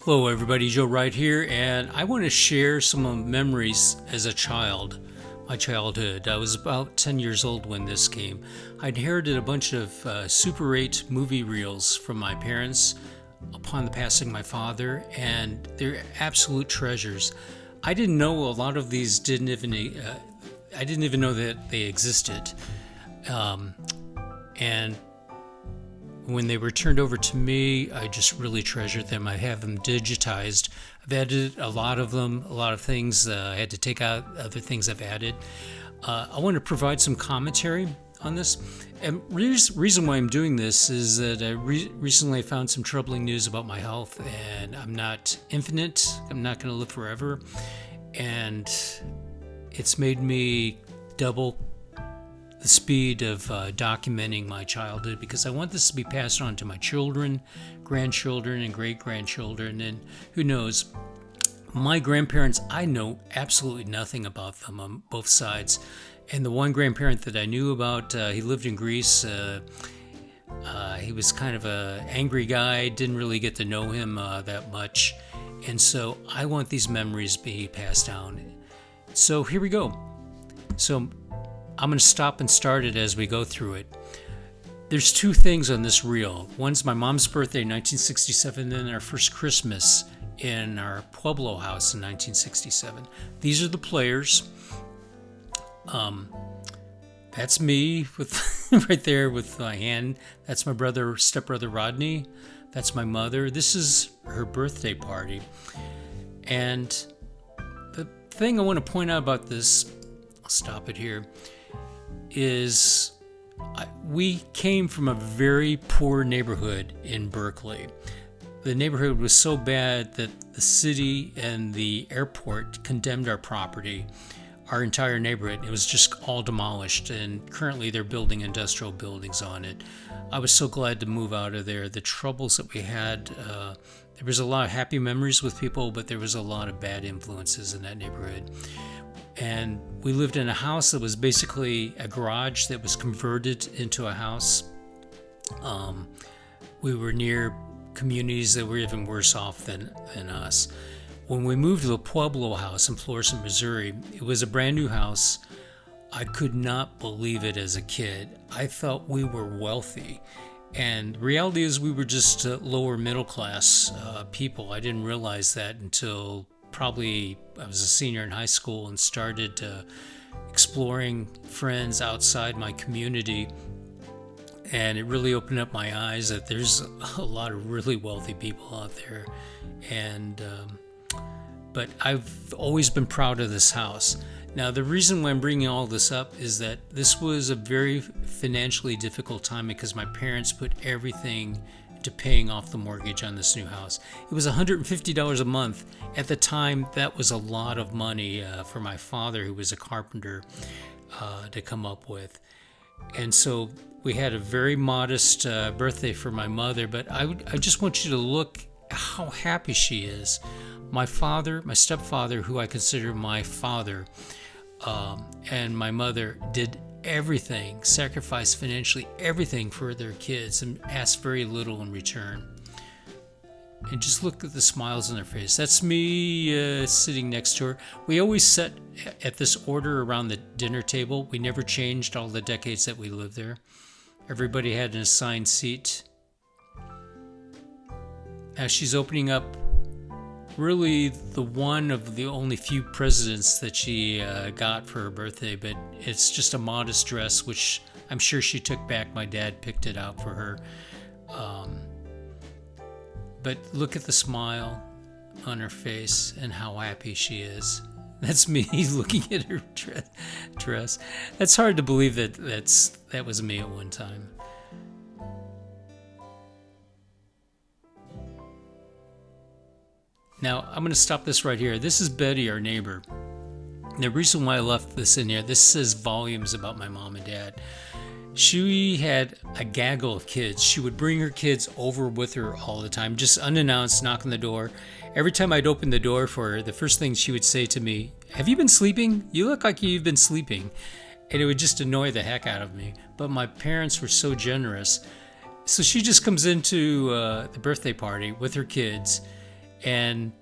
Hello, everybody. Joe Wright here, and I want to share some of memories as a child. My childhood. I was about 10 years old when this came. I inherited a bunch of Super 8 movie reels from my parents upon the passing of my father, and they're absolute treasures. I didn't know a lot of these I didn't even know that they existed. And when they were turned over to me, I just really treasured them. I have them digitized. I've edited a lot of them, a lot of things. I had to take out other things I've added. I want to provide some commentary on this. And reason why I'm doing this is that I recently found some troubling news about my health, and I'm not infinite. I'm not going to live forever. And it's made me double the speed of documenting my childhood, because I want this to be passed on to my children, grandchildren, and great-grandchildren. And who knows, my grandparents, I know absolutely nothing about them on both sides. And the one grandparent that I knew about, he lived in Greece. He was kind of an angry guy, didn't really get to know him that much. And so I want these memories to be passed down. So here we go. So I'm going to stop and start it as we go through it. There's two things on this reel. One's my mom's birthday in 1967, and then our first Christmas in our Pueblo house in 1967. These are the players. That's me with right there with my hand. That's my stepbrother Rodney. That's my mother. This is her birthday party. And the thing I want to point out about this, I'll stop it here, is we came from a very poor neighborhood in Berkeley. The neighborhood was so bad that the city and the airport condemned our property, our entire neighborhood. It was just all demolished, and currently they're building industrial buildings on it. I was so glad to move out of there. The troubles that we had, there was a lot of happy memories with people, but there was a lot of bad influences in that neighborhood. And we lived in a house that was basically a garage that was converted into a house. We were near communities that were even worse off than us. When we moved to the Pueblo house in Florissant, Missouri, it was a brand new house. I could not believe it as a kid. I thought we were wealthy. And the reality is we were just lower middle class people. I didn't realize that until probably I was a senior in high school and started exploring friends outside my community. And it really opened up my eyes that there's a lot of really wealthy people out there. And but I've always been proud of this house. Now, the reason why I'm bringing all this up is that this was a very financially difficult time because my parents put everything to paying off the mortgage on this new house. It was $150 a month. At the time, that was a lot of money for my father, who was a carpenter, to come up with. And so we had a very modest birthday for my mother, but I just want you to look how happy she is. My stepfather, who I consider my father, and my mother did everything, sacrificed financially everything for their kids, and asked very little in return. And just look at the smiles on their face. That's me sitting next to her. We always sat at this order around the dinner table. We never changed all the decades that we lived there. Everybody had an assigned seat. As she's opening up really the one of the only few presents that she got for her birthday, but it's just a modest dress, which I'm sure she took back. My dad picked it out for her. But look at the smile on her face and how happy she is. That's me looking at her dress. That's hard to believe that was me at one time. Now, I'm going to stop this right here. This is Betty, our neighbor. The reason why I left this in here, this says volumes about my mom and dad. She had a gaggle of kids. She would bring her kids over with her all the time, just unannounced, knock on the door. Every time I'd open the door for her, the first thing she would say to me, "Have you been sleeping? You look like you've been sleeping." And it would just annoy the heck out of me. But my parents were so generous. So she just comes into the birthday party with her kids, And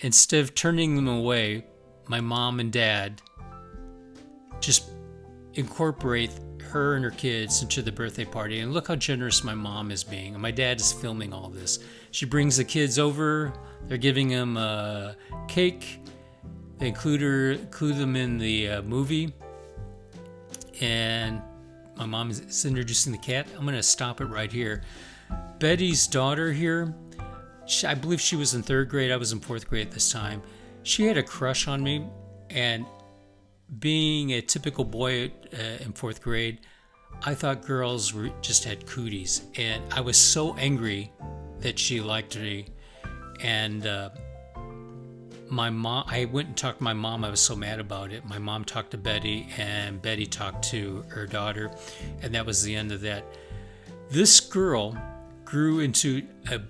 instead of turning them away, my mom and dad just incorporate her and her kids into the birthday party. And look how generous my mom is being. And my dad is filming all this. She brings the kids over. They're giving them a cake. They include them in the movie. And my mom is introducing the cat. I'm going to stop it right here. Betty's daughter here, I believe she was in 3rd grade. I was in 4th grade at this time. She had a crush on me. And being a typical boy in 4th grade, I thought girls just had cooties. And I was so angry that she liked me. And my mom, I went and talked to my mom. I was so mad about it. My mom talked to Betty, and Betty talked to her daughter. And that was the end of that. This girl grew into a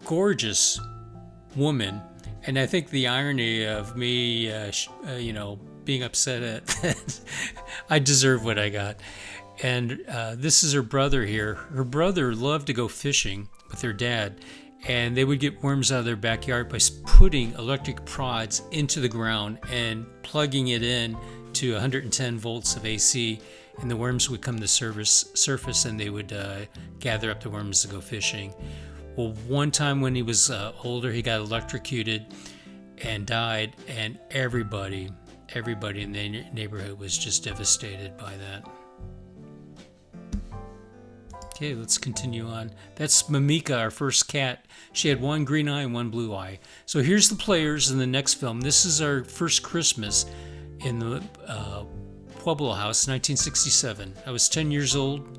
gorgeous woman. And I think the irony of me, being upset at that, I deserve what I got. And this is her brother here. Her brother loved to go fishing with her dad, and they would get worms out of their backyard by putting electric prods into the ground and plugging it in to 110 volts of AC, and the worms would come to surface, and they would gather up the worms to go fishing. Well, one time when he was older, he got electrocuted and died, and everybody in the neighborhood was just devastated by that. Okay, let's continue on. That's Mimika, our first cat. She had one green eye and one blue eye. So here's the players in the next film. This is our first Christmas in the Pueblo house, 1967. I was 10 years old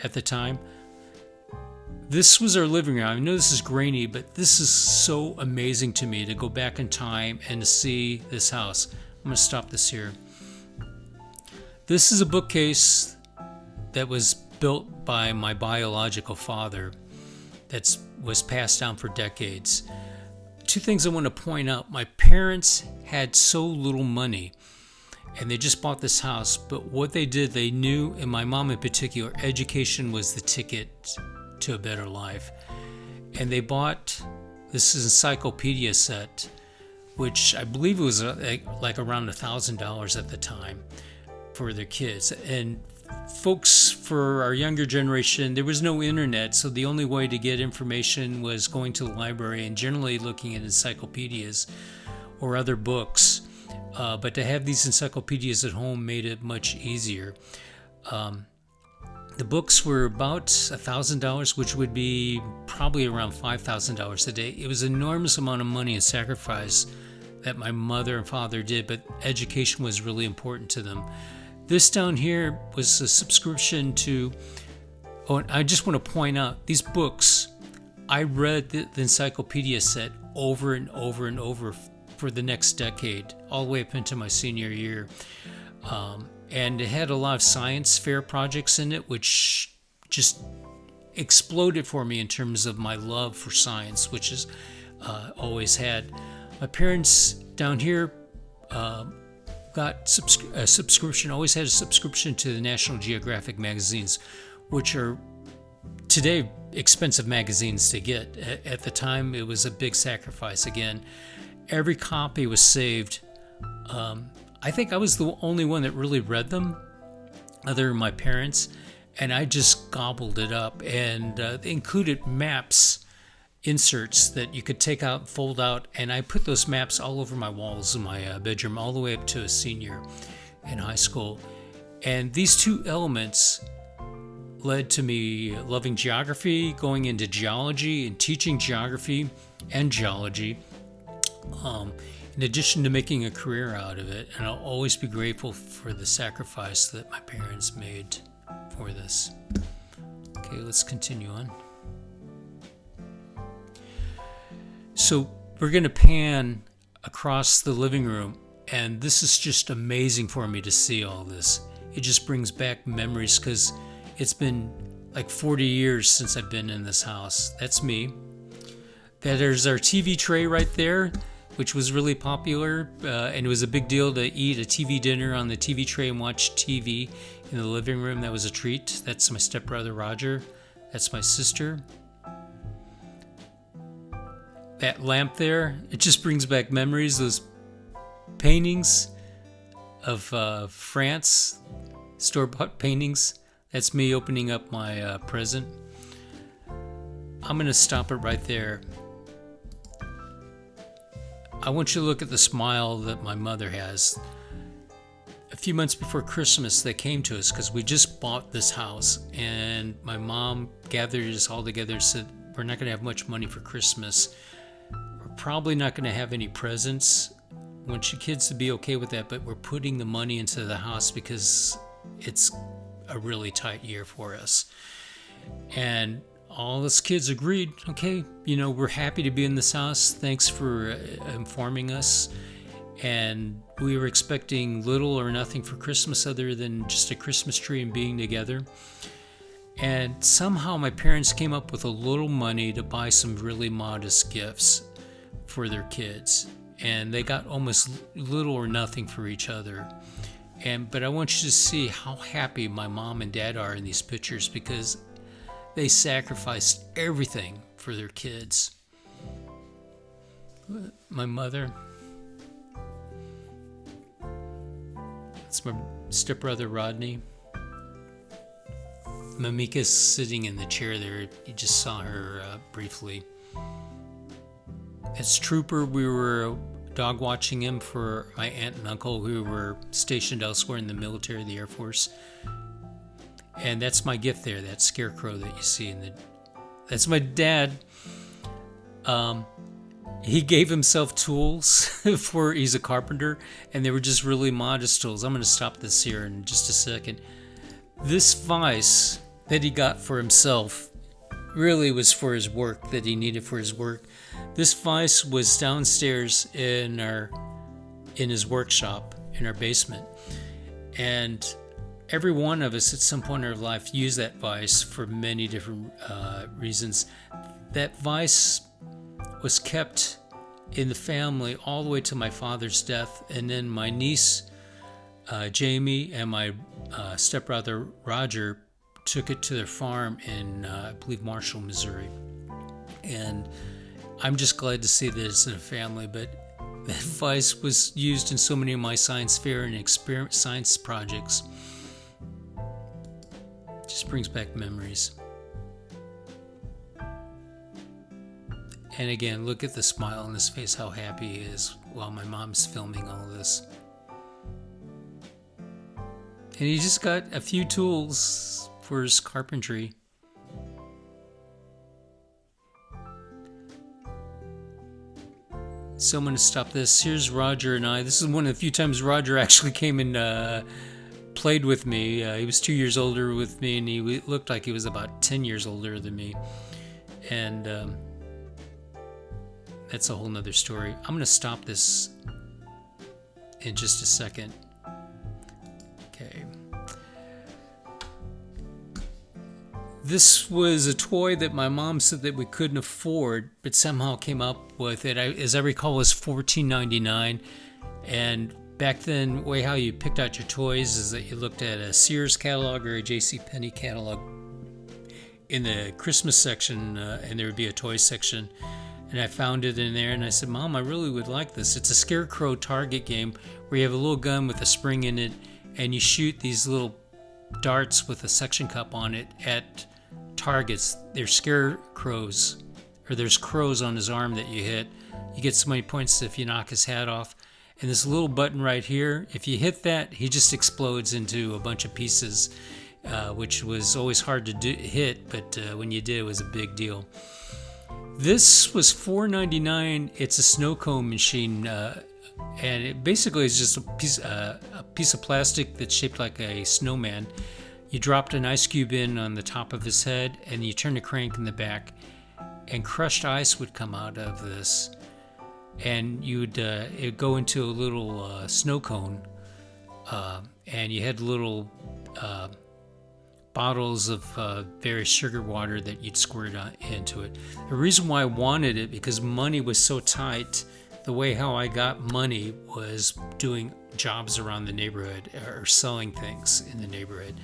at the time. This was our living room. I know this is grainy, but this is so amazing to me to go back in time and to see this house. I'm going to stop this here. This is a bookcase that was built by my biological father that was passed down for decades. Two things I want to point out. My parents had so little money, and they just bought this house, but what they did, they knew, and my mom in particular, education was the ticket to a better life. And they bought this encyclopedia set, which I believe was like around $1,000 at the time for their kids. And folks, for our younger generation, there was no internet, so the only way to get information was going to the library and generally looking at encyclopedias or other books. But to have these encyclopedias at home made it much easier. The books were about $1,000, which would be probably around $5,000 a day. It was an enormous amount of money and sacrifice that my mother and father did, but education was really important to them. This down here was a subscription to, and I just want to point out, these books, I read the encyclopedia set over and over and over for the next decade, all the way up into my senior year. And it had a lot of science fair projects in it, which just exploded for me in terms of my love for science, which is always had. My parents down here got a subscription, always had a subscription to the National Geographic magazines, which are today expensive magazines to get. At the time, it was a big sacrifice. Again, every copy was saved. I think I was the only one that really read them, other than my parents, and I just gobbled it up. And they included maps, inserts that you could take out and fold out, and I put those maps all over my walls in my bedroom all the way up to a senior in high school. And these two elements led to me loving geography, going into geology and teaching geography and geology, in addition to making a career out of it. And I'll always be grateful for the sacrifice that my parents made for this. Okay, let's continue on. So we're going to pan across the living room, and this is just amazing for me to see all this. It just brings back memories because it's been like 40 years since I've been in this house. That's me. There's our TV tray right there, which was really popular, and it was a big deal to eat a TV dinner on the TV tray and watch TV in the living room. That was a treat. That's my stepbrother Roger. That's my sister. that lamp there, it just brings back memories. Those paintings of France, store-bought paintings. That's me opening up my present. I'm going to stop it right there. I want you to look at the smile that my mother has. A few months before Christmas, they came to us because we just bought this house, and my mom gathered us all together and said, we're not going to have much money for Christmas. We're probably not going to have any presents. I want you kids to be okay with that, but we're putting the money into the house because it's a really tight year for us. And all us kids agreed, okay, we're happy to be in this house. Thanks for informing us. And we were expecting little or nothing for Christmas other than just a Christmas tree and being together. And somehow my parents came up with a little money to buy some really modest gifts for their kids. And they got almost little or nothing for each other. But I want you to see how happy my mom and dad are in these pictures because they sacrificed everything for their kids. My mother. That's my stepbrother Rodney. Mamika's sitting in the chair there. You just saw her briefly. As Trooper, we were dog watching him for my aunt and uncle who were stationed elsewhere in the military, the Air Force. And that's my gift there, that scarecrow that you see that's my dad. He gave himself tools he's a carpenter, and they were just really modest tools. I'm going to stop this here in just a second. This vise that he got for himself really was for his work, that he needed for his work. This vise was downstairs in his workshop, in our basement. And every one of us at some point in our life used that vise for many different reasons. That vise was kept in the family all the way to my father's death, and then my niece Jamie and my stepbrother Roger took it to their farm in I believe Marshall, Missouri. And I'm just glad to see that it's in a family, but that vise was used in so many of my science fair and science projects. Just brings back memories. And again, look at the smile on his face, how happy he is while my mom's filming all this. And he just got a few tools for his carpentry. So I'm going to stop this. Here's Roger and I. This is one of the few times Roger actually came and played with me. He was 2 years older with me, and he looked like he was about 10 years older than me. And that's a whole nother story. I'm going to stop this in just a second. Okay. This was a toy that my mom said that we couldn't afford, but somehow came up with it. As I recall, it was $14.99. And back then, the way how you picked out your toys is that you looked at a Sears catalog or a JCPenney catalog in the Christmas section, and there would be a toy section. And I found it in there, and I said, Mom, I really would like this. It's a scarecrow target game where you have a little gun with a spring in it, and you shoot these little darts with a suction cup on it at targets. They're scarecrows, or there's crows on his arm that you hit. You get so many points if you knock his hat off. And this little button right here, if you hit that, he just explodes into a bunch of pieces, which was always hard to hit, but when you did, it was a big deal. This was $4.99. It's a snow cone machine, and it basically is just a piece of plastic that's shaped like a snowman. You dropped an ice cube in on the top of his head, and you turn the crank in the back, and crushed ice would come out of this, and it'd go into a little snow cone, and you had little bottles of various sugar water that you'd squirt into it. The reason why I wanted it, because money was so tight, the way how I got money was doing jobs around the neighborhood or selling things in the neighborhood.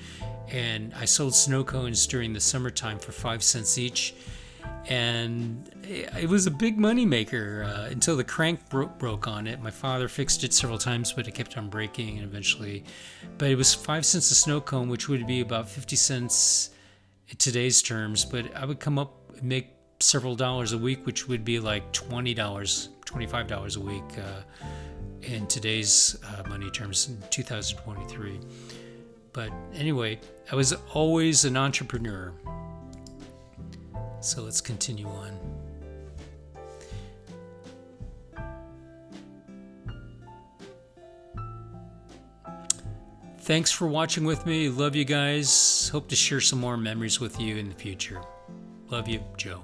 And I sold snow cones during the summertime for 5 cents each. And it was a big money maker until the crank broke on it. My father fixed it several times, but it kept on breaking, and eventually, but it was 5 cents a snow cone, which would be about 50 cents in today's terms. But I would come up and make several dollars a week, which would be like $20, $25 a week in today's money terms in 2023. But anyway, I was always an entrepreneur. So let's continue on. Thanks for watching with me. Love you guys. Hope to share some more memories with you in the future. Love you, Joe.